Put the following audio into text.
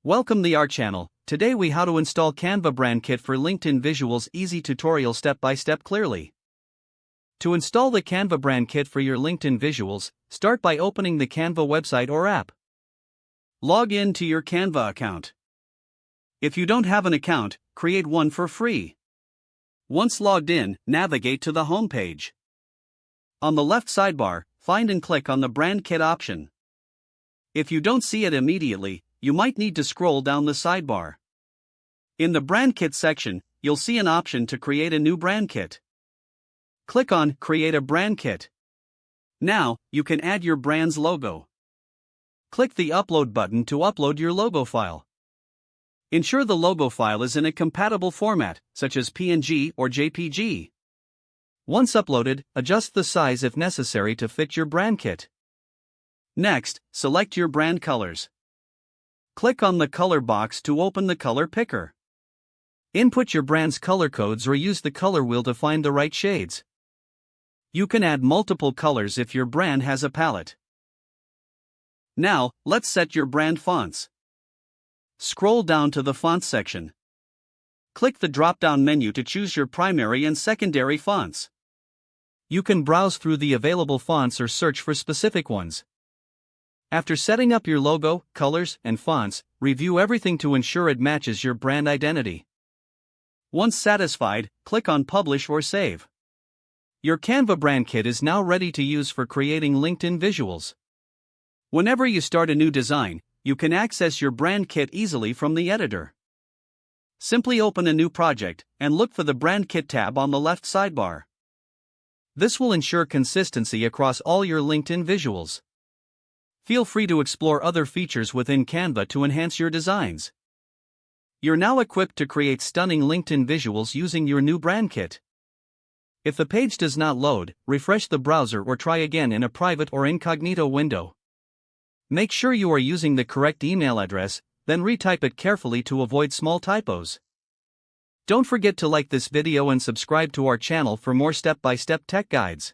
Welcome to our channel. Today we how to install Canva brand kit for LinkedIn visuals, easy tutorial step by step clearly. To install the Canva brand kit for your LinkedIn visuals, start by opening the Canva website or app. Log in to your Canva account. If you don't have an account, create one for free. Once logged in, navigate to the home page. On the left sidebar, find and click on the brand kit option. If you don't see it immediately, you might need to scroll down the sidebar. In the brand kit section, you'll see an option to create a new brand kit. Click on Create a Brand Kit. Now, you can add your brand's logo. Click the Upload button to upload your logo file. Ensure the logo file is in a compatible format, such as PNG or JPG. Once uploaded, adjust the size if necessary to fit your brand kit. Next, select your brand colors. Click on the color box to open the color picker. Input your brand's color codes or use the color wheel to find the right shades. You can add multiple colors if your brand has a palette. Now, let's set your brand fonts. Scroll down to the Fonts section. Click the drop-down menu to choose your primary and secondary fonts. You can browse through the available fonts or search for specific ones. After setting up your logo, colors, and fonts, review everything to ensure it matches your brand identity. Once satisfied, click on Publish or Save. Your Canva brand kit is now ready to use for creating LinkedIn visuals. Whenever you start a new design, you can access your brand kit easily from the editor. Simply open a new project and look for the Brand Kit tab on the left sidebar. This will ensure consistency across all your LinkedIn visuals. Feel free to explore other features within Canva to enhance your designs. You're now equipped to create stunning LinkedIn visuals using your new brand kit. If the page does not load, refresh the browser or try again in a private or incognito window. Make sure you are using the correct email address, then retype it carefully to avoid small typos. Don't forget to like this video and subscribe to our channel for more step-by-step tech guides.